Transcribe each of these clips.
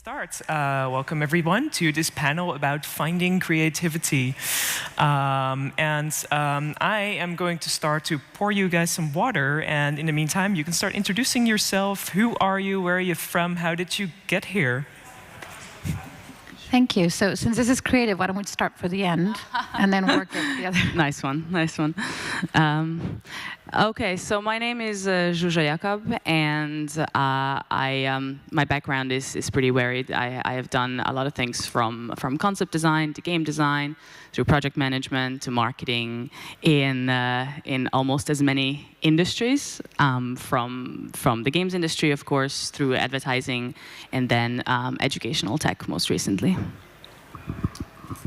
start. Welcome everyone to this panel about finding creativity. I am going to start to pour you guys some water, and in the meantime, you can start introducing yourself. Who are you? Where are you from? How did you get here? Thank you. So since this is creative, why don't we start for the end and then work at the other? Nice one, nice one. Okay, so my name is Zsuzsa Jakab, and my background is pretty varied. I have done a lot of things from concept design to game design, through project management to marketing in almost as many industries, from the games industry, of course, through advertising, and then educational tech most recently.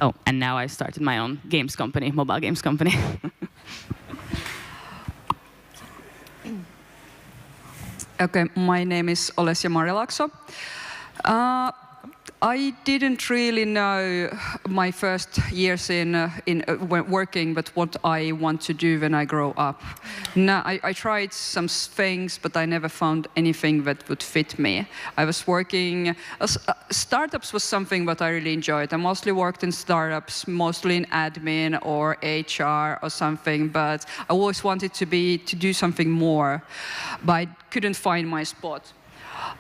Oh, and now I started my own games company, mobile games company. Okay, my name is Olesya. I didn't really know my first years in working, but what I want to do when I grow up. Now, I tried some things, but I never found anything that would fit me. I was working, startups was something that I really enjoyed. I mostly worked in startups, mostly in admin or HR or something, but I always wanted to do something more, but I couldn't find my spot.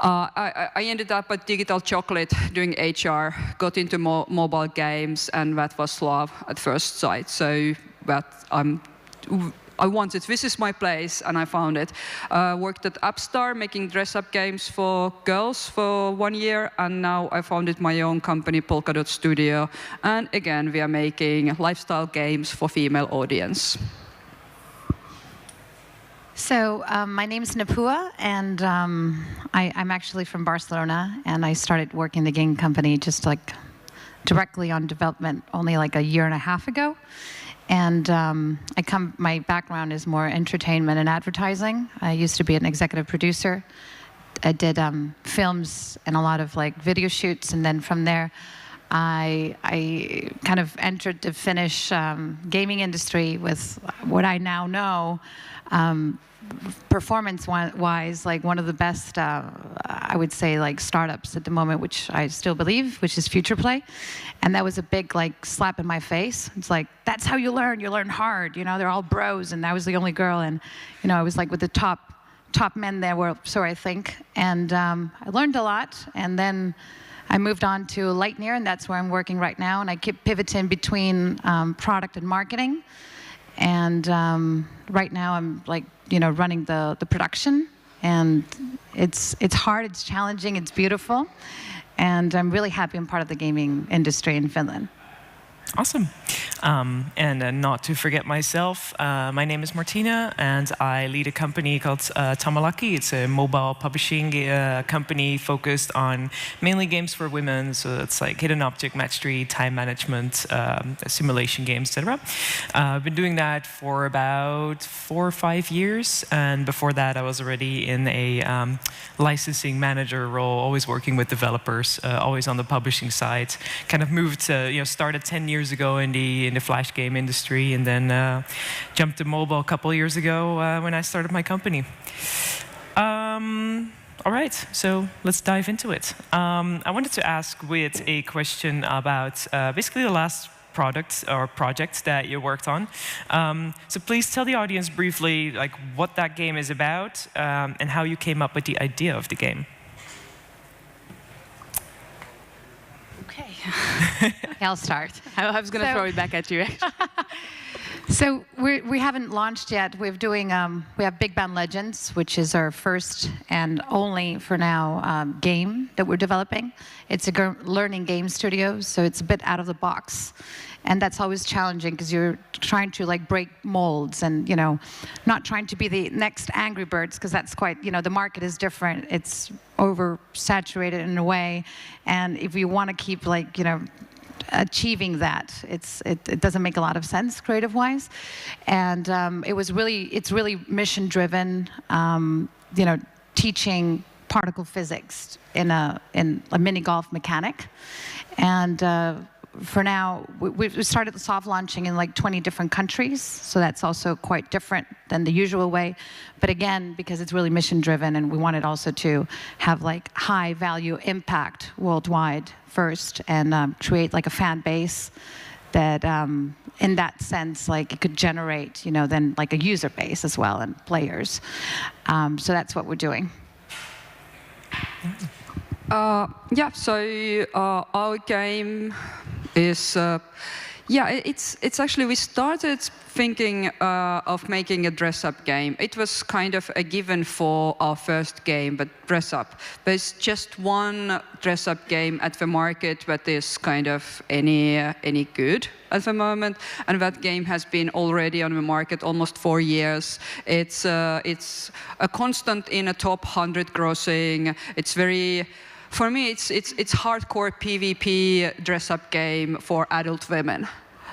I ended up at Digital Chocolate doing HR, got into mobile games, and that was love at first sight. So I wanted, this is my place, and I found it. Worked at Upstar, making DressUp games for girls for 1 year, and now I founded my own company, Polkadot Studio. And again, we are making lifestyle games for female audience. So my name is Nepal, and I'm actually from Barcelona, and I started working in the game company just like directly on development only like a year and a half ago. And my background is more entertainment and advertising. I used to be an executive producer. I did films and a lot of like video shoots, and then from there, I kind of entered the Finnish gaming industry with what I now know. Performance-wise, like one of the best, I would say, like startups at the moment, which I still believe, which is Future Play, and that was a big like slap in my face. It's like, that's how you learn. You learn hard. You know, they're all bros, and I was the only girl, and you know, I was like with the top men there were, so I think, and I learned a lot, and then I moved on to Lightyear, and that's where I'm working right now, and I keep pivoting between product and marketing. And right now I'm like, you know, running the production, and it's hard, it's challenging, it's beautiful, and I'm really happy I'm part of the gaming industry in Finland. Awesome. And not to forget myself, my name is Martina, and I lead a company called Tamalaki. It's a mobile publishing company focused on mainly games for women. So it's like hidden object, match 3, time management, simulation games, etc. I've been doing that for about 4 or 5 years, and before that I was already in a licensing manager role, always working with developers, always on the publishing side. Kind of moved to, started 10 years ago in the flash game industry, and then jumped to mobile a couple of years ago when I started my company. All right, so let's dive into it. I wanted to ask with a question about basically the last product or project that you worked on. So please tell the audience briefly like what that game is about and how you came up with the idea of the game. Okay, I'll start. I was going to throw it back at you. So we haven't launched yet. We have Big Band Legends, which is our first and only, for now, game that we're developing. It's a learning game studio, so it's a bit out of the box. And that's always challenging because you're trying to like break molds and, not trying to be the next Angry Birds, because that's quite, the market is different. It's oversaturated in a way. And if you want to keep like, achieving that, it doesn't make a lot of sense creative-wise. And it's really mission-driven, teaching particle physics in a mini golf mechanic. And for now, we've started soft launching in like 20 different countries, so that's also quite different than the usual way. But again, because it's really mission driven, and we wanted also to have like high value impact worldwide first, and create like a fan base that, in that sense, like it could generate, you know, then like a user base as well and players. So that's what we're doing. Yeah, so our game is, it's actually, we started thinking of making a dress-up game. It was kind of a given for our first game, but dress-up. There's just one dress-up game at the market that is kind of any good at the moment, and that game has been already on the market almost 4 years. It's a constant in a top 100 grossing. It's very, for me, it's hardcore PvP dress-up game for adult women.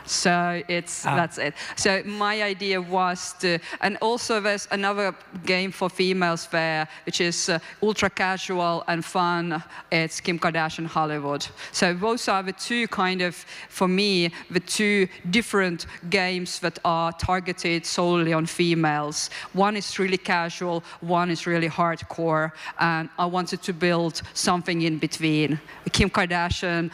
So that's it. So my idea was to, and also there's another game for females there, which is ultra casual and fun. It's Kim Kardashian Hollywood. So those are the two kind of, for me, the two different games that are targeted solely on females. One is really casual, one is really hardcore, and I wanted to build something in between. Kim Kardashian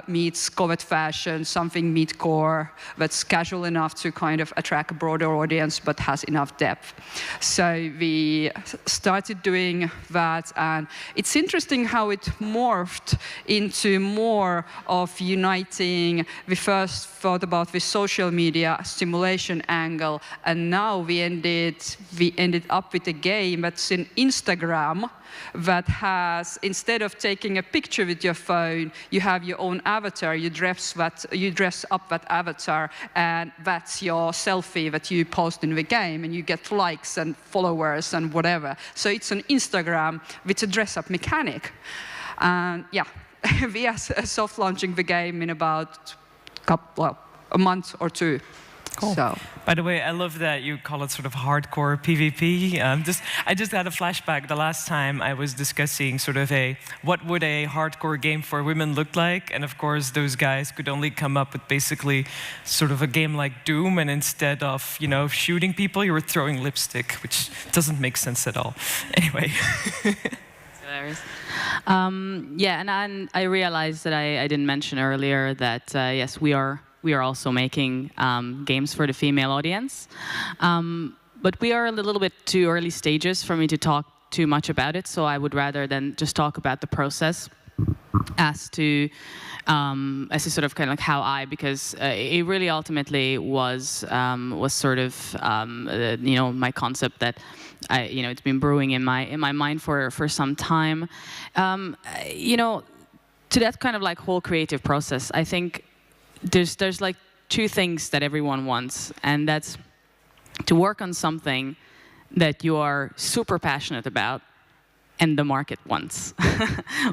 meets covet fashion, something mid-core, that's casual enough to kind of attract a broader audience, but has enough depth. So we started doing that, and it's interesting how it morphed into more of uniting. We first thought about the social media stimulation angle, and now we ended up with a game that's in Instagram, that has, instead of taking a picture with your phone, you have your own avatar, you dress up that avatar, and that's your selfie that you post in the game, and you get likes and followers and whatever. So it's an Instagram with a dress-up mechanic. And yeah, we are soft launching the game in about a month or two. Cool. So. By the way, I love that you call it sort of hardcore PvP. I just had a flashback the last time I was discussing sort of what would a hardcore game for women look like, and of course those guys could only come up with basically sort of a game like Doom, and instead of, you know, shooting people, you were throwing lipstick, which doesn't make sense at all. Anyway. Hilarious. Yeah, and I realized that I didn't mention earlier that yes, we are also making games for the female audience. But we are a little bit too early stages for me to talk too much about it, so I would rather than just talk about the process as to sort of kind of like how because it really ultimately was sort of you know, my concept that it's been brewing in my mind for some time. You know, to that kind of like whole creative process, I think there's like two things that everyone wants, and that's to work on something that you are super passionate about and the market wants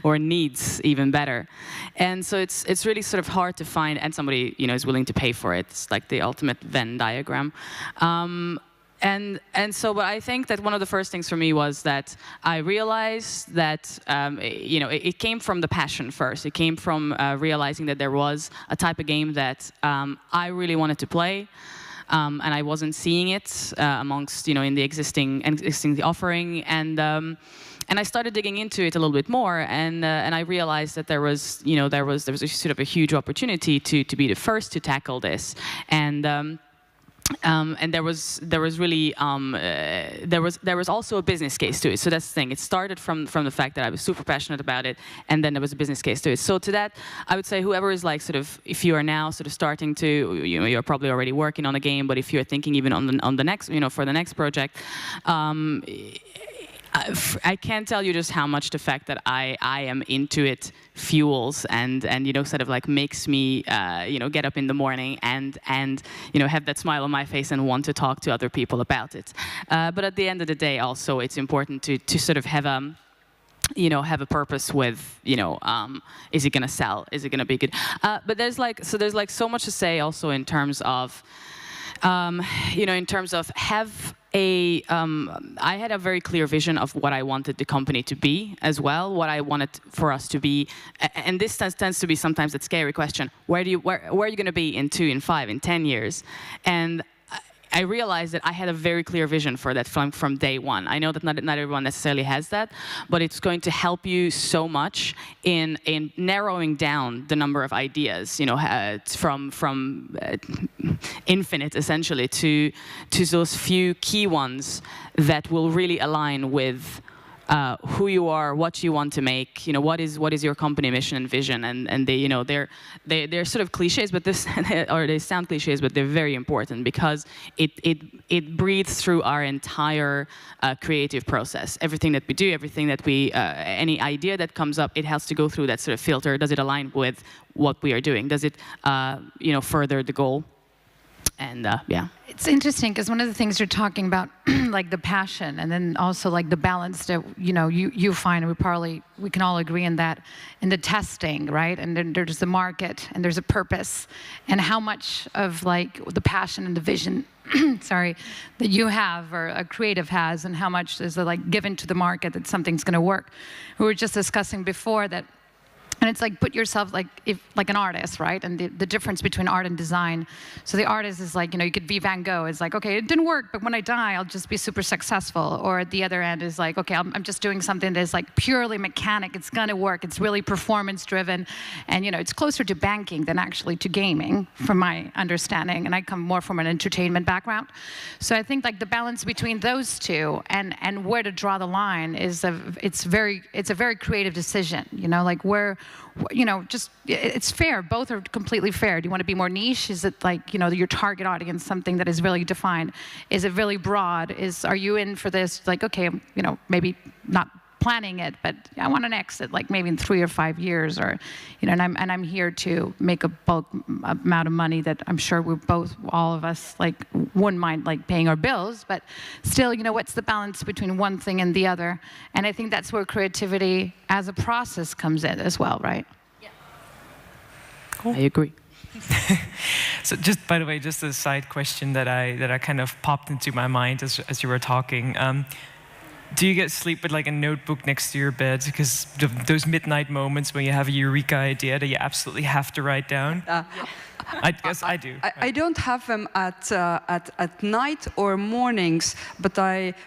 or needs even better. And so it's really sort of hard to find, and somebody, you know, is willing to pay for it. It's like the ultimate Venn diagram. And so, but I think that one of the first things for me was that I realized that, you know, it came from the passion first. It came from realizing that there was a type of game that I really wanted to play, and I wasn't seeing it amongst, you know, in the existing offering, and I started digging into it a little bit more, and I realized that there was a sort of a huge opportunity to be the first to tackle this, and there was really there was also a business case to it. So that's the thing. It started from the fact that I was super passionate about it, and then there was a business case to it. So to that, I would say whoever is like sort of, if you are now sort of starting to, you know, you're probably already working on a game, but if you're thinking even on the next, you know, for the next project. I can't tell you just how much the fact that I am into it fuels and you know, sort of like makes me you know, get up in the morning and you know, have that smile on my face and want to talk to other people about it. But at the end of the day, also it's important to sort of have you know, have a purpose with, you know, is it gonna sell? Is it gonna be good? But there's like so much to say also in terms of you know, in terms of have I had a very clear vision of what I wanted the company to be as well, what I wanted for us to be. And this tends to be sometimes that scary question: where are you going to be in 2, in 5, in 10 years? And I realized that I had a very clear vision for that from day one. I know that not everyone necessarily has that, but it's going to help you so much in narrowing down the number of ideas, you know, from infinite essentially to those few key ones that will really align with who you are, what you want to make, you know, what is your company mission and vision, and they, you know, they're sort of cliches, but this or they sound cliches, but they're very important because it breathes through our entire creative process. Everything that we do, everything that we, any idea that comes up, it has to go through that sort of filter. Does it align with what we are doing? Does it, you know, further the goal? And yeah. It's interesting because one of the things you're talking about, like the passion, and then also like the balance that you find, and we can all agree in that, in the testing, right? And then there's the market, and there's a purpose, and how much of like the passion and the vision, sorry, that you have or a creative has, and how much is like given to the market that something's going to work. We were just discussing before that. And it's like, put yourself like an artist, right? And the difference between art and design. So the artist is like, you could be Van Gogh. It's like, okay, it didn't work, but when I die, I'll just be super successful. Or at the other end is like, okay, I'm just doing something that's like purely mechanic. It's gonna work. It's really performance driven. And it's closer to banking than actually to gaming, from my understanding. And I come more from an entertainment background. So I think like the balance between those two and where to draw the line is it's a very creative decision, like where, just it's fair. Both are completely fair. Do you want to be more niche? Is it like, your target audience, something that is really defined? Is it really broad? Are you in for this? Like, okay, maybe not planning it, but I want an exit, like maybe in 3 or 5 years, or, and I'm here to make a bulk amount of money that I'm sure all of us, like, wouldn't mind, like, paying our bills, but still, what's the balance between one thing and the other? And I think that's where creativity as a process comes in as well, right? Yeah. Cool. I agree. So just, by the way, just a side question that I kind of popped into my mind as you were talking. Do you get sleep with like a notebook next to your bed? Because those midnight moments when you have a eureka idea that you absolutely have to write down? I guess I do. I don't have them at night or mornings, but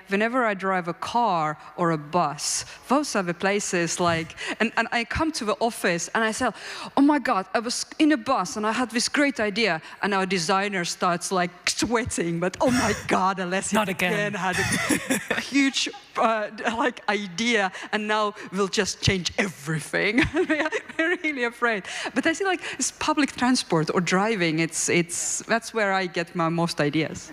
whenever I drive a car or a bus, those are the places like, and I come to the office and I say, oh my God, I was in a bus and I had this great idea, and our designer starts like sweating, but oh my God, Olesya Not again. had a huge like idea, and now we'll just change everything. We're really afraid. But I see like it's public transport or driving. That's where I get my most ideas.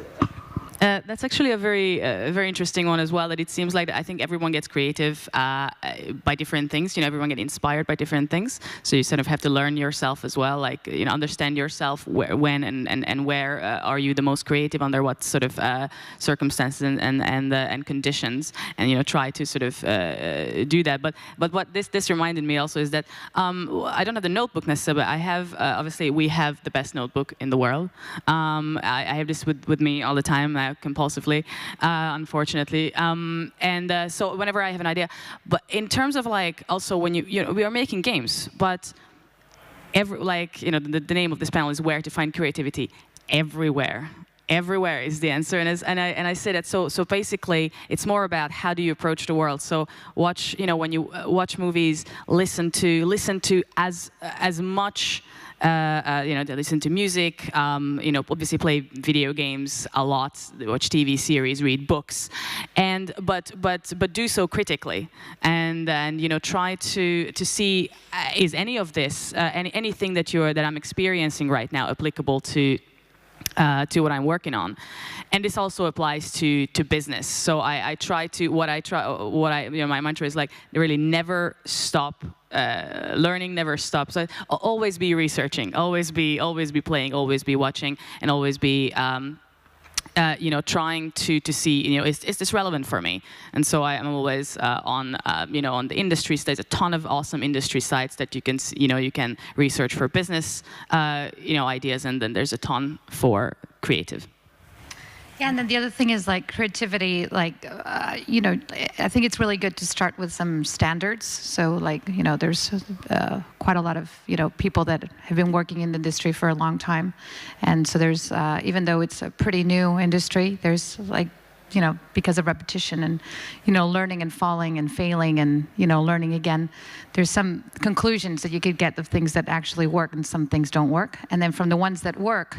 That's actually a very interesting one as well. That it seems like I think everyone gets creative by different things. Everyone gets inspired by different things. So you sort of have to learn yourself as well. Like understand yourself when and where are you the most creative, under what sort of circumstances and conditions, and try to sort of do that. But what this reminded me also is that I don't have the notebook necessarily, but I have obviously we have the best notebook in the world. I have this with me all the time. Compulsively, unfortunately, and so whenever I have an idea, but in terms of like also when we are making games, but the name of this panel is where to find creativity. Everywhere is the answer, and I say that so basically it's more about how do you approach the world. So watch when you watch movies, listen to as much. They listen to music, obviously play video games a lot, watch TV series, read books, but do so critically, and try to see is any of this anything that I'm experiencing right now applicable to what I'm working on. And this also applies to business. So I try to my mantra is like really never stop learning, never stop. So always be researching, always be playing, always be watching, and always be trying to see, is this relevant for me? And so I'm always on the industries. There's a ton of awesome industry sites that you can research for business, ideas, and then there's a ton for creative. Yeah, and then the other thing is like creativity, like, you know, I think it's really good to start with some standards. So like, you know, there's quite a lot of, you know, people that have been working in the industry for a long time. And so there's, even though it's a pretty new industry, there's like, you know, because of repetition and, you know, learning and falling and failing and, you know, learning again, there's some conclusions that you could get of things that actually work and some things don't work. And then from the ones that work,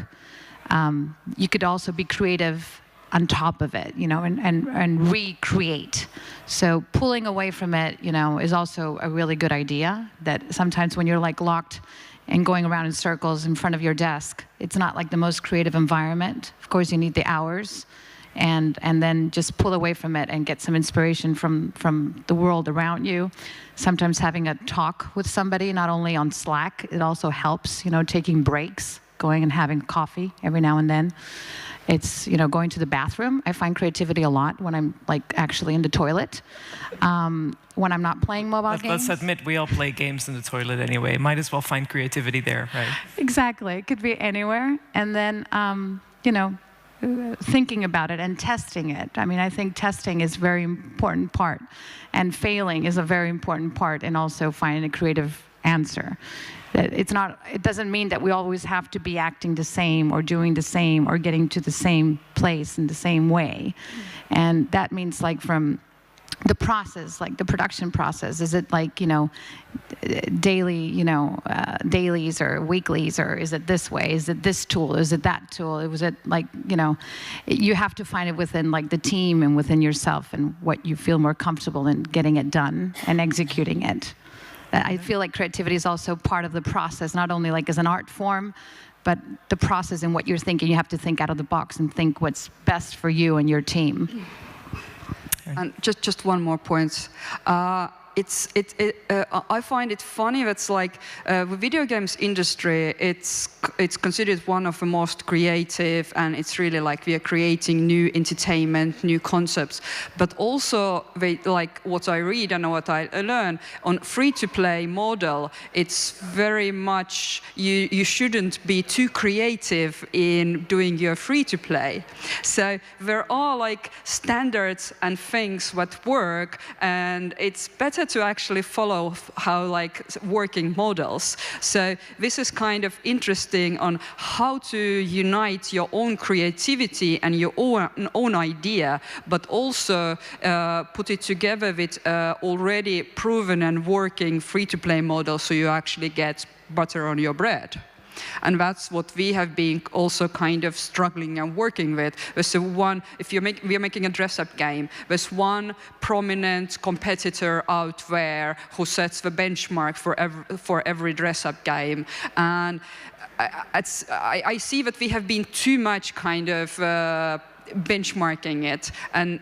you could also be creative on top of it, you know, and recreate. So pulling away from it, you know, is also a really good idea. That sometimes when you're like locked and going around in circles in front of your desk, it's not like the most creative environment. Of course, you need the hours, and then just pull away from it and get some inspiration from the world around you. Sometimes having a talk with somebody, not only on Slack, it also helps, you know, taking breaks, going and having coffee every now and then. It's, you know, going to the bathroom. I find creativity a lot when I'm like actually in the toilet. When I'm not playing mobile games. Let's admit we all play games in the toilet anyway. Might as well find creativity there, right? Exactly. It could be anywhere. And then, you know, thinking about it and testing it. I mean, I think testing is a very important part, and failing is a very important part, and also finding a creative answer. It's not, it doesn't mean that we always have to be acting the same or doing the same or getting to the same place in the same way. And that means like from the process, like the production process, is it like, you know, daily, you know, dailies or weeklies, or is it this way? Is it this tool? Is it that tool? Was it like, you know, you have to find it within like the team and within yourself and what you feel more comfortable in getting it done and executing it. I feel like creativity is also part of the process, not only like as an art form, but the process in what you're thinking. You have to think out of the box and think what's best for you and your team. And just one more point. I find it funny that's like the video games industry, it's considered one of the most creative, and it's really like we are creating new entertainment, new concepts. But also, like what I read and what I learn on free-to-play model, it's very much you shouldn't be too creative in doing your free-to-play. So there are like standards and things that work, and it's better to actually follow how like working models. So this is kind of interesting on how to unite your own creativity and your own idea, but also put it together with already proven and working free-to-play models, so you actually get butter on your bread. And that's what we have been also kind of struggling and working with. There's one, if we are making a dress-up game, there's one prominent competitor out there who sets the benchmark for every dress-up game. And I see that we have been too much kind of benchmarking it, and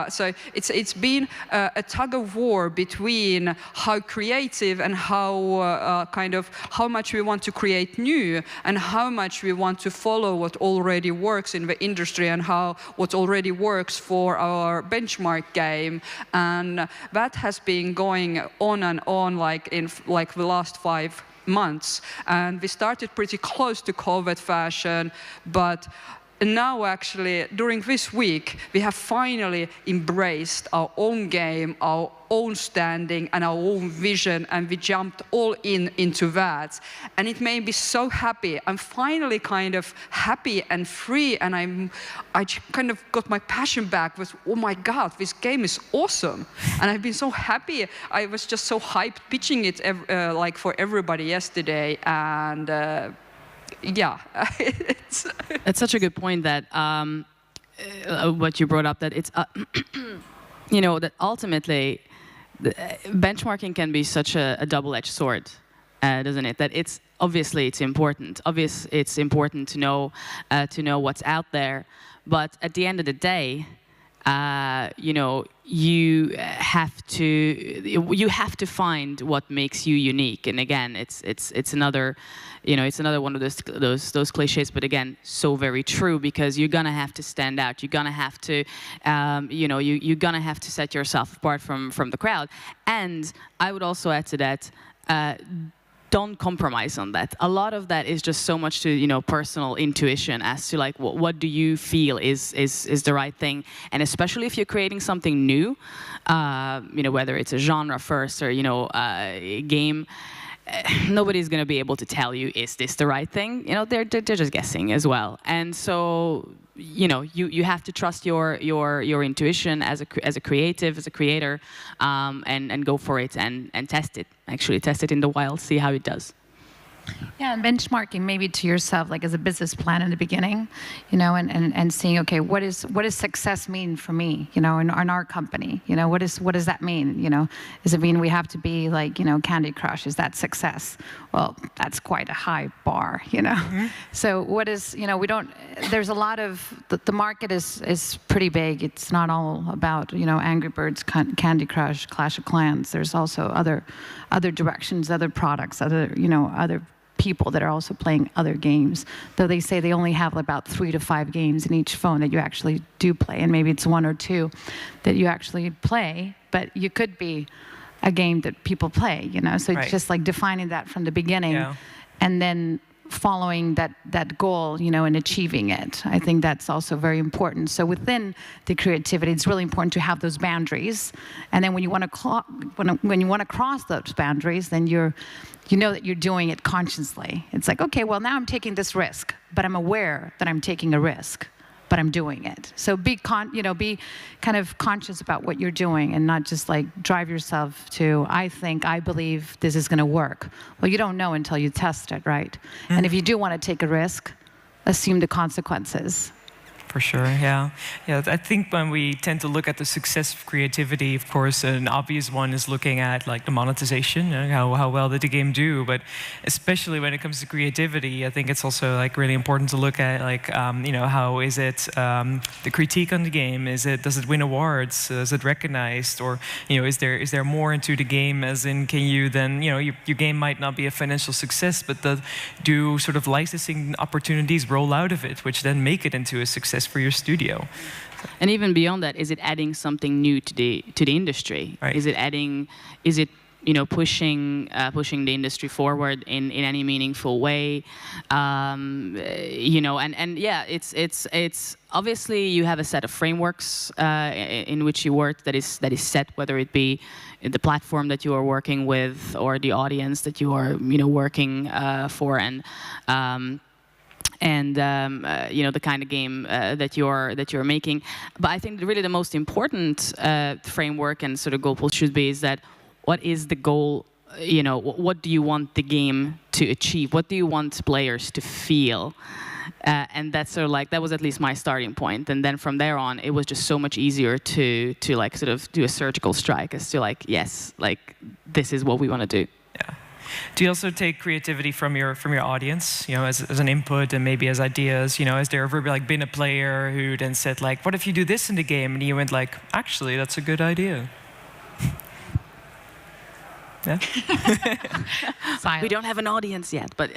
so it's been a tug of war between how creative and how kind of how much we want to create new and how much we want to follow what already works in the industry and how what already works for our benchmark game. And that has been going on and on like in like the last 5 months, and we started pretty close to COVID fashion, but now actually during this week we have finally embraced our own game, our own standing and our own vision, and we jumped all into that. And it made me so happy. I'm finally kind of happy and free, and I kind of got my passion back with, oh my God, this game is awesome. And I've been so happy. I was just so hyped pitching it like for everybody yesterday, and yeah, it's such a good point that what you brought up, that it's you know, that ultimately benchmarking can be such a double-edged sword, doesn't it? That it's obviously it's important. It's important to know what's out there, but at the end of the day, you know, you have to find what makes you unique. And again, it's another, you know, it's another one of those cliches, but again, so very true, because you're gonna have to stand out. You're gonna have to, you know, you're gonna have to set yourself apart from the crowd. And I would also add to that, don't compromise on that. A lot of that is just so much to, you know, personal intuition as to like what do you feel is the right thing, and especially if you're creating something new, you know, whether it's a genre first or, you know, a game. Nobody's going to be able to tell you, is this the right thing? You know, they're just guessing as well. And so, you know, you have to trust your intuition as a creative, as a creator, and go for it and test it. Actually, test it in the wild, see how it does. Yeah, and benchmarking maybe to yourself, like as a business plan in the beginning, you know, and seeing, okay, what does success mean for me, you know, in our company, you know, what does that mean, you know? Does it mean we have to be like, you know, Candy Crush? Is that success? Well, that's quite a high bar, you know. Mm-hmm. So what is, you know, there's a lot of, the market is pretty big. It's not all about, you know, Angry Birds, Candy Crush, Clash of Clans. There's also other directions, other products, other people that are also playing other games, though they say they only have about 3 to 5 games in each phone that you actually do play, and maybe it's 1 or 2 that you actually play, but you could be a game that people play, you know, so it's just like defining that from the beginning, and then following that goal, you know, and achieving it. I think that's also very important. So within the creativity, it's really important to have those boundaries. And then when you want to cross those boundaries, then you know that you're doing it consciously. It's like, okay, well, now I'm taking this risk, but I'm aware that I'm taking a risk, but I'm doing it. So be kind of conscious about what you're doing, and not just like drive yourself to, I believe this is going to work. Well, you don't know until you test it, right? Mm. And if you do want to take a risk, assume the consequences. For sure, yeah. I think when we tend to look at the success of creativity, of course, an obvious one is looking at like the monetization, how well did the game do. But especially when it comes to creativity, I think it's also like really important to look at like you know, how is it the critique on the game? Does it win awards? Is it recognized? Or, you know, is there more into the game? As in, can you then, you know, your game might not be a financial success, but do sort of licensing opportunities roll out of it, which then make it into a success for your studio. And even beyond that, is it adding something new to the industry? Right. Is it you know, pushing the industry forward in any meaningful way? You know, and yeah, it's obviously you have a set of frameworks in which you work that is set, whether it be the platform that you are working with or the audience that you are, you know, working for, and you know, the kind of game that you're making. But I think really the most important framework and sort of goal should be is that, what is the goal? You know, what do you want the game to achieve? What do you want players to feel? And that's sort of like, that was at least my starting point. And then from there on, it was just so much easier to like sort of do a surgical strike as to like, yes, like this is what we want to do. Yeah. Do you also take creativity from your audience, you know, as an input and maybe as ideas? You know, has there ever like been a player who then said like, what if you do this in the game? And you went like, actually, that's a good idea. Yeah. We don't have an audience yet, but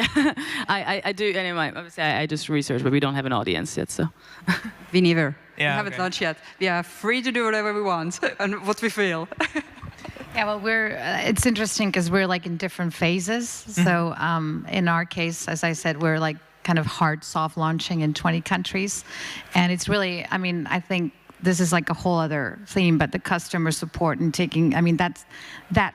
I do anyway. Obviously, I just research, but we don't have an audience yet, so. We neither. Yeah, we haven't launched yet. We are free to do whatever we want and what we feel. Yeah, well, it's interesting because we're like in different phases. So in our case, as I said, we're like kind of hard soft launching in 20 countries. And it's really, I mean, I think this is like a whole other theme, but the customer support and taking, I mean, that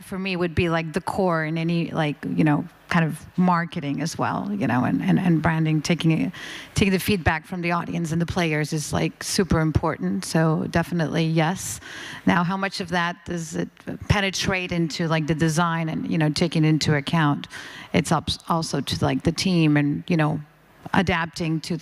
for me would be like the core in any, like, you know, kind of marketing as well, you know, and branding, taking the feedback from the audience and the players is like super important. So definitely yes. Now, how much of that does it penetrate into like the design and, you know, taking into account? It's up also to like the team and, you know, adapting if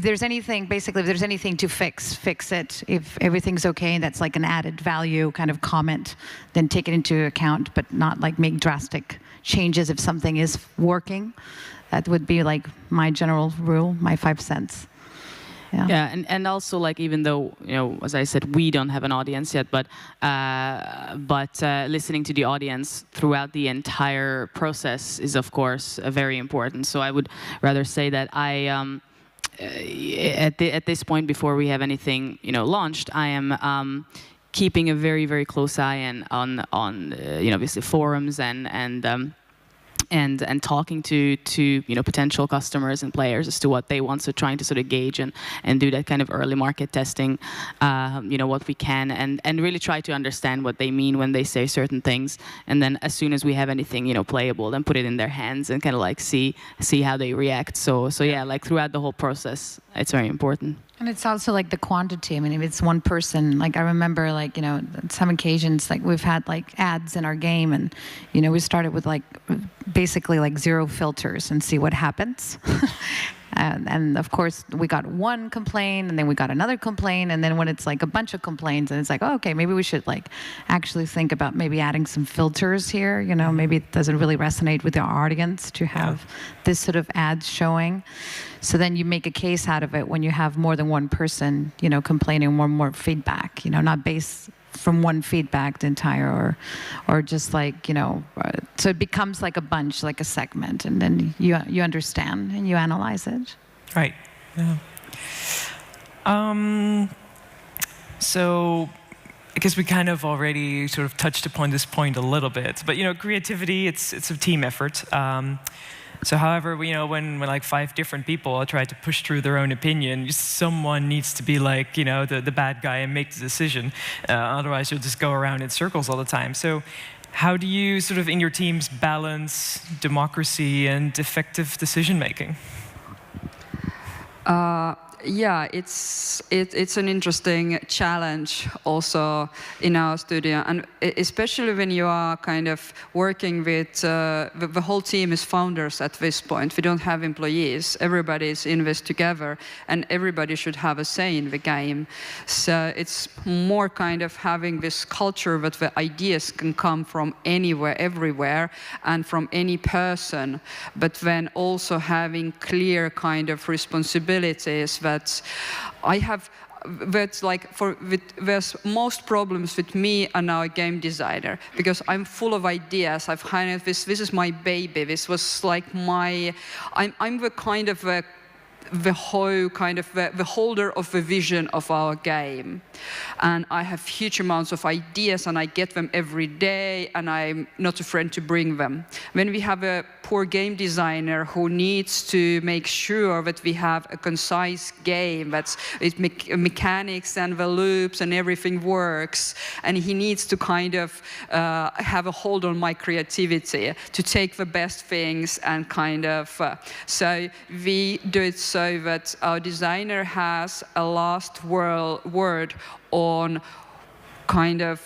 there's anything, basically, if there's anything to fix it. If everything's okay and that's like an added value kind of comment, then take it into account, but not like make drastic changes if something is working. That would be like my general rule, my 5 cents. Yeah, and also like, even though, you know, as I said, we don't have an audience yet, but listening to the audience throughout the entire process is of course very important. So I would rather say that at this point, before we have anything, you know, launched, I am keeping a very, very close eye on obviously forums and talking to potential customers and players as to what they want, so trying to sort of gauge and do that kind of early market testing, what we can, and really try to understand what they mean when they say certain things, and then as soon as we have anything playable, then put it in their hands and kind of like see how they react. So yeah, like throughout the whole process, it's very important. And it's also like the quantity. I mean, if it's one person, like I remember, like, on some occasions, like we've had like ads in our game, and we started with like basically like 0 filters and see what happens. And of course, we got one complaint, and then we got another complaint, and then when it's like a bunch of complaints, and it's like, oh, okay, maybe we should like actually think about maybe adding some filters here. Maybe it doesn't really resonate with our audience to have this sort of ads showing. So then you make a case out of it when you have more than one person, complaining, more feedback. Not based from one feedback the entire, or just like, so it becomes like a bunch, like a segment, and then you understand and you analyze it. Right. Yeah. So I guess we kind of already sort of touched upon this point a little bit, but creativity, it's a team effort. So however, when like 5 different people try to push through their own opinion, someone needs to be like, the bad guy and make the decision. Otherwise, you'll just go around in circles all the time. So how do you sort of in your teams balance democracy and effective decision making? Yeah, it's an interesting challenge also in our studio, and especially when you are kind of working with the whole team is founders at this point. We don't have employees. Everybody is in this together, and everybody should have a say in the game. So it's more kind of having this culture that the ideas can come from anywhere, everywhere, and from any person, but then also having clear kind of responsibilities that I have. That's like there's most problems with me and our game designer, because I'm full of ideas. I've kind of this is my baby. This was like I'm the kind of the whole kind of the holder of the vision of our game, and I have huge amounts of ideas, and I get them every day, and I'm not afraid to bring them. When we have a poor game designer who needs to make sure that we have a concise game, that's mechanics and the loops and everything works, and he needs to kind of have a hold on my creativity to take the best things and kind of so we do it so that our designer has a last word on kind of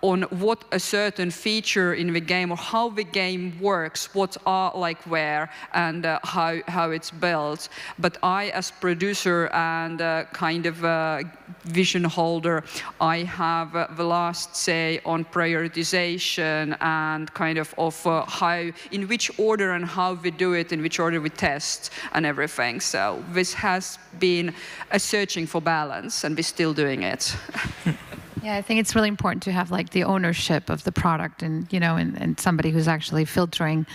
on what a certain feature in the game or how the game works, what are like where, and how it's built. But I, as producer and kind of vision holder, I have the last say on prioritization and kind of how, in which order and how we do it, in which order we test and everything. So this has been a searching for balance, and we're still doing it. Yeah, I think it's really important to have like the ownership of the product, and and somebody who's actually filtering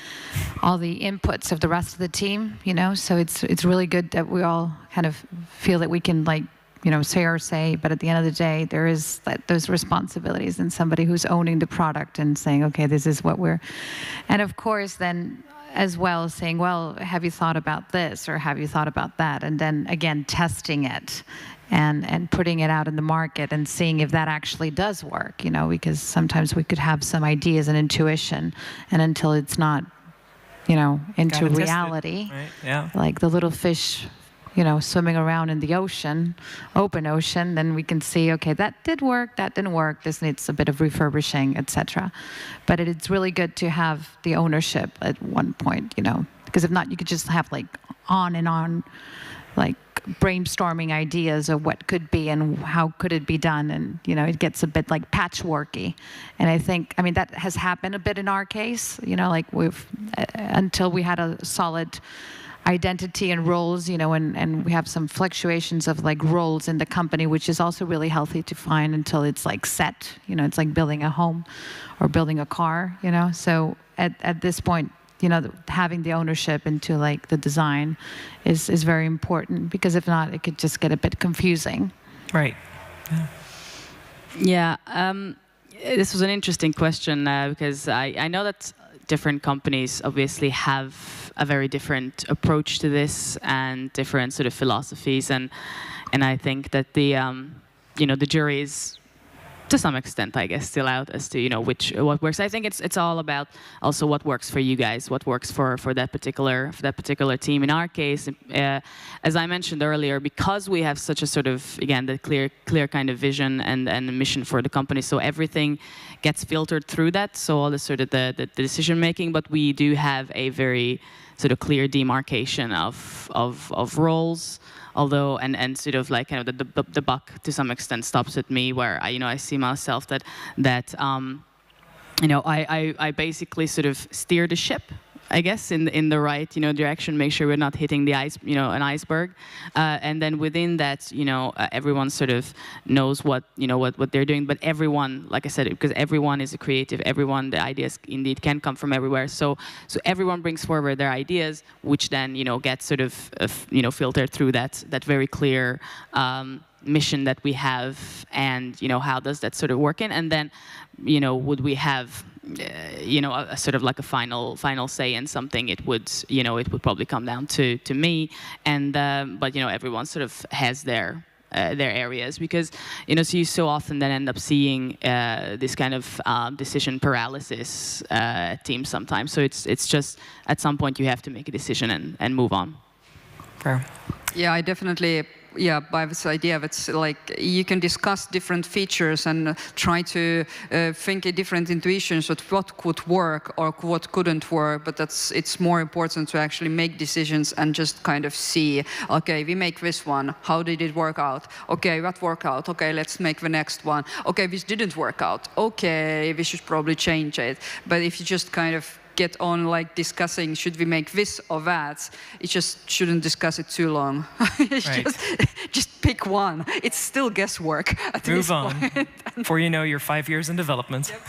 all the inputs of the rest of the team. So it's really good that we all kind of feel that we can like say our say, but at the end of the day, there is those responsibilities, and somebody who's owning the product and saying, okay, this is what we're, and of course then as well saying, well, have you thought about this or have you thought about that, and then again testing it. And putting it out in the market and seeing if that actually does work, because sometimes we could have some ideas and intuition, and until it's not, into reality, right? Yeah. Like the little fish, swimming around in the ocean, open ocean, then we can see, okay, that did work, that didn't work, this needs a bit of refurbishing, etc. But it's really good to have the ownership at one point, because if not, you could just have like on and on, like brainstorming ideas of what could be and how could it be done, and it gets a bit like patchworky. And I mean that has happened a bit in our case, like we've until we had a solid identity and roles, and we have some fluctuations of like roles in the company, which is also really healthy to find until it's like set, it's like building a home or building a car, so at this point, having the ownership into like the design is very important, because if not, it could just get a bit confusing. Right. Yeah. Yeah, this was an interesting question because I know that different companies obviously have a very different approach to this and different sort of philosophies, and I think that the the jury is to some extent, I guess, still out as to what works. I think it's all about also what works for you guys, what works for that particular team. In our case, as I mentioned earlier, because we have such a sort of the clear kind of vision and mission for the company, so everything gets filtered through that. So all the sort of the decision making, but we do have a very sort of clear demarcation of roles. Although, and sort of like the buck to some extent stops at me, where I see myself that I basically sort of steer the ship, I guess, in the right direction, make sure we're not hitting the ice, an iceberg, and then within that, everyone sort of knows what they're doing. But everyone, like I said, because everyone is a creative, the ideas indeed can come from everywhere. So everyone brings forward their ideas, which then get sort of filtered through that very clear mission that we have, and how does that sort of work in, and then would we have a sort of like a final say in something, it would probably come down to me, and but everyone sort of has their areas, because so you so often then end up seeing this kind of decision paralysis team sometimes. So it's just at some point you have to make a decision and move on. Fair. Yeah, I definitely by this idea of it's like you can discuss different features and try to think of different intuitions of what could work or what couldn't work, but it's more important to actually make decisions and just kind of see, okay, we make this one, how did it work out? Okay, what worked out? Okay, let's make the next one. Okay, this didn't work out. Okay, we should probably change it. But if you just kind of get on like discussing should we make this or that, you just shouldn't discuss it too long. Right. just pick one. It's still guesswork at Move this on. point. Before you know, you're 5 years in development. Yep.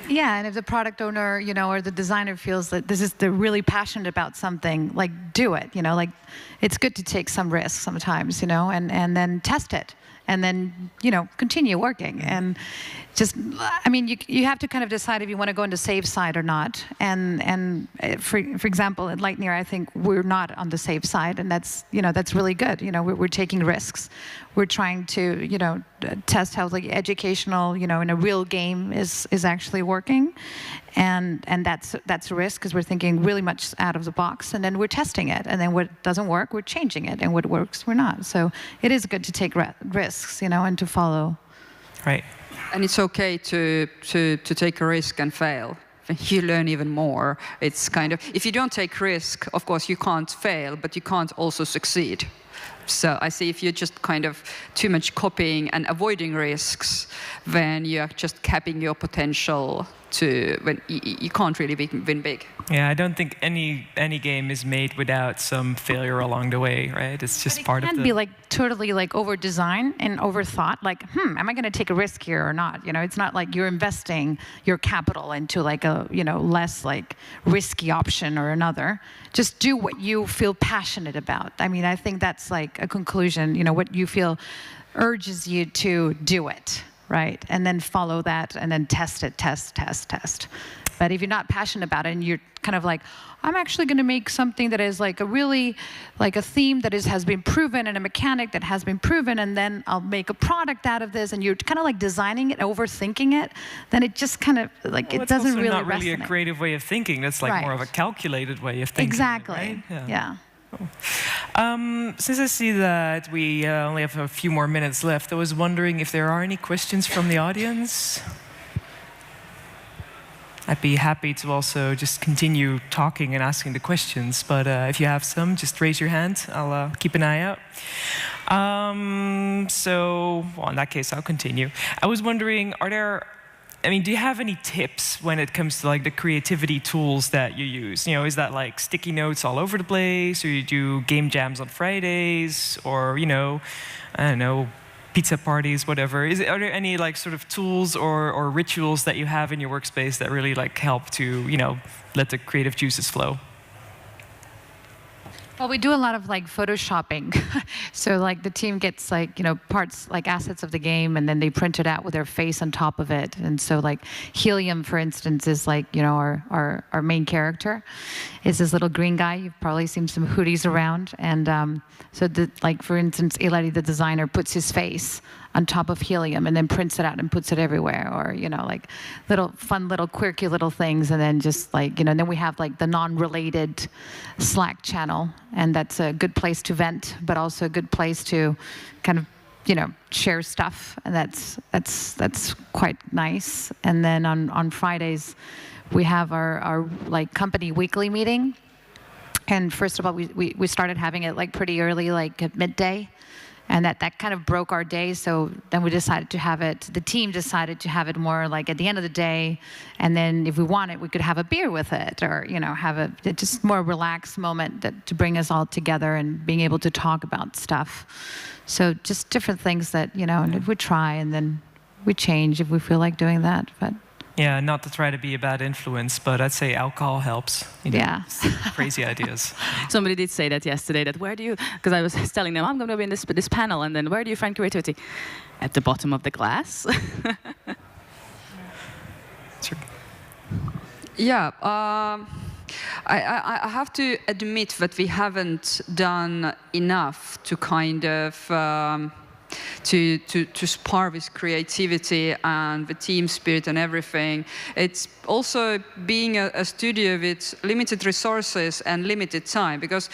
Yeah, and if the product owner, or the designer feels that they're really passionate about something, like do it. Like it's good to take some risks sometimes, and then test it. And then, continue working. And just, you have to kind of decide if you want to go into safe side or not. And for example, at Lightyear, I think we're not on the safe side, and that's really good. We're taking risks. We're trying to, test how like educational, in a real game is actually working. And that's a risk, because we're thinking really much out of the box, and then we're testing it, and then what doesn't work, we're changing it, and what works, we're not. So it is good to take risks, and to follow. Right. And it's okay to take a risk and fail. You learn even more. It's kind of, if you don't take risk, of course you can't fail, but you can't also succeed. So I see if you're just kind of too much copying and avoiding risks, then you're just capping your potential to when you can't really win big. Yeah, I don't think any game is made without some failure along the way, right? It's just part of the... It can be like totally like over-designed and overthought, like, am I going to take a risk here or not? It's not like you're investing your capital into like a, less like risky option or another. Just do what you feel passionate about. I think that's like a conclusion, what you feel urges you to do it, right? And then follow that and then test it, test. But if you're not passionate about it and you're kind of like, I'm actually going to make something that is like a really, like a theme that has been proven and a mechanic that has been proven, and then I'll make a product out of this, and you're kind of like designing it, overthinking it, then it just kind of like, it doesn't really resonate. That's not really a creative way of thinking. That's like more of a calculated way of thinking. Exactly. Right? Yeah. Since I see that we only have a few more minutes left, I was wondering if there are any questions from the audience. I'd be happy to also just continue talking and asking the questions, but if you have some, just raise your hand. I'll keep an eye out. In that case, I'll continue. I was wondering, do you have any tips when it comes to like the creativity tools that you use? Is that like sticky notes all over the place, or you do game jams on Fridays, or I don't know, pizza parties, whatever? Are there any like sort of tools or rituals that you have in your workspace that really like help to let the creative juices flow? Well, we do a lot of like photoshopping. So like the team gets like, parts like assets of the game and then they print it out with their face on top of it. And so like Helium, for instance, is like, our main character is this little green guy. You've probably seen some hoodies around. And so like, for instance, Ilari, the designer, puts his face on top of Helium and then prints it out and puts it everywhere, or like little fun little quirky little things. And then just like, and then we have like the non-related Slack channel, and that's a good place to vent, but also a good place to kind of share stuff, and that's quite nice. And then on Fridays we have our like company weekly meeting, and first of all we started having it like pretty early, like at midday. And that kind of broke our day, so then we decided to have it, the team decided to have it more like at the end of the day, and then if we wanted, we could have a beer with it, or have a just more relaxed moment to bring us all together and being able to talk about stuff. So just different things that, we try, and then we change if we feel like doing that. But yeah, not to try to be a bad influence, but I'd say alcohol helps. Yeah. Crazy ideas. Somebody did say that yesterday, that where do you, because I was telling them, I'm going to be in this panel, and then where do you find creativity? At the bottom of the glass. Sure. Yeah, I have to admit that we haven't done enough to kind of to spar with creativity and the team spirit and everything. It's also being a studio with limited resources and limited time, because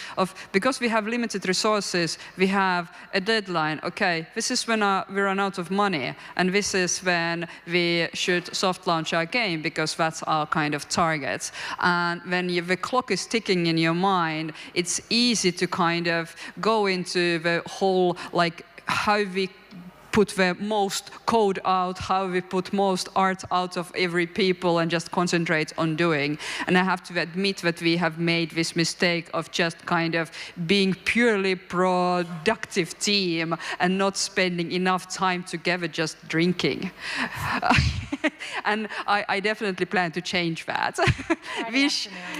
we have limited resources, we have a deadline. Okay, this is when we run out of money, and this is when we should soft launch our game, because that's our kind of target. And when the clock is ticking in your mind, it's easy to kind of go into the whole like how we put the most code out, how we put most art out of every people, and just concentrate on doing. And I have to admit that we have made this mistake of just kind of being purely productive team and not spending enough time together just drinking. And I definitely plan to change that.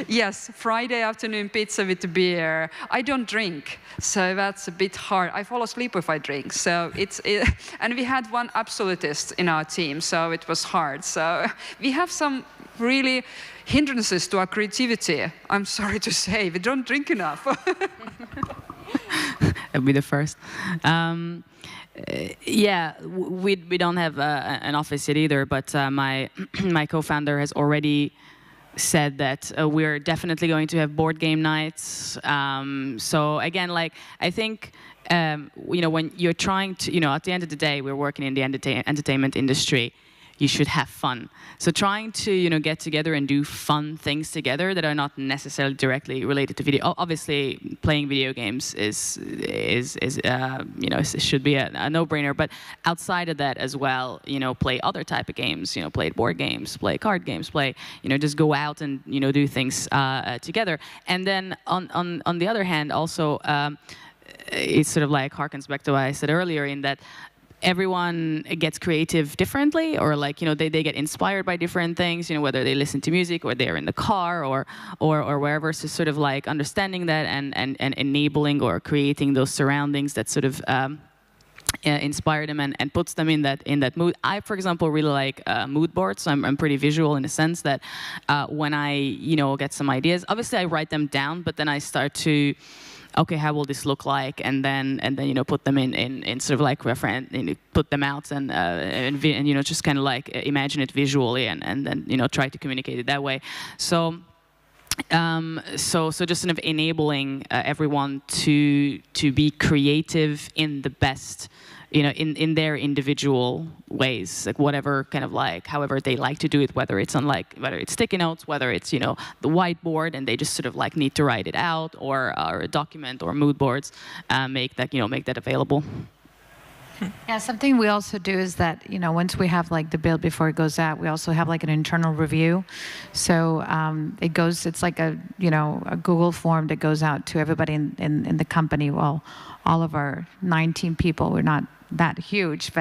Yes, Friday afternoon pizza with beer. I don't drink, so that's a bit hard. I fall asleep if I drink, so and we had one absolutist in our team, so it was hard. So we have some really hindrances to our creativity. I'm sorry to say, we don't drink enough. I'll be the first. Yeah, we don't have an office yet either, but my co-founder has already said that we're definitely going to have board game nights. So again, like I think when you're trying to, at the end of the day, we're working in the entertainment industry. You should have fun. So trying to get together and do fun things together that are not necessarily directly related to video. Obviously, playing video games is should be a no-brainer. But outside of that as well, play other type of games. Play board games, play card games, play just go out and do things together. And then on the other hand, also it sort of like harkens back to what I said earlier, in that everyone gets creative differently, or like they get inspired by different things, whether they listen to music or they're in the car or wherever. So sort of like understanding that and enabling or creating those surroundings that sort of inspire them and puts them in that mood. I, for example, really like mood boards. So I'm pretty visual in the sense that when I get some ideas, obviously I write them down, but then I start to, okay, how will this look like? And then put them in sort of like reference, put them out and just kind of like imagine it visually and then try to communicate it that way. So just sort of enabling everyone to be creative in the best, in their individual ways, like whatever kind of like, however they like to do it, whether it's sticky notes, whether it's, the whiteboard and they just sort of like need to write it out, or a document or mood boards, make that available. Yeah, something we also do is that, once we have like the build before it goes out, we also have like an internal review. So it's like a Google form that goes out to everybody in the company. Well, all of our 19 people, we're not that huge,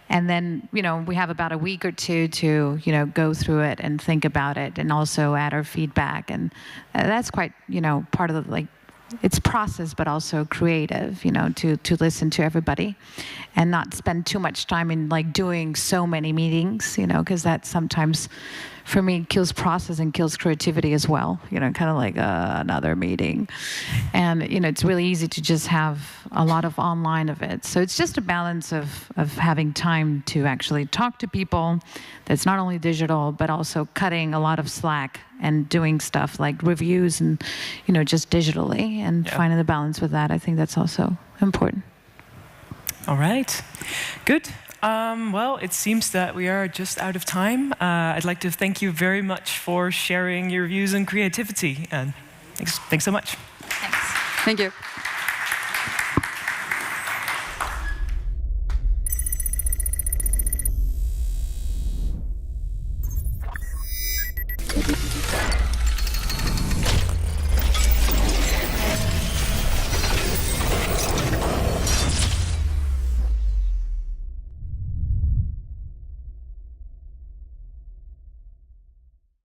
and then, we have about a week or two to, go through it and think about it and also add our feedback. And that's quite, part of the, like, it's process, but also creative, you know, to listen to everybody and not spend too much time in like doing so many meetings, you know, because that sometimes for me kills process and kills creativity as well, you know, kind of like another meeting. And, you know, it's really easy to just have a lot of online of it. So it's just a balance of having time to actually talk to people that's not only digital, but also cutting a lot of slack and doing stuff like reviews and, you know, just digitally and finding the balance with that. I think that's also important. All right, good. Well, it seems that we are just out of time. I'd like to thank you very much for sharing your views and creativity. And thanks so much. Thanks. Thank you.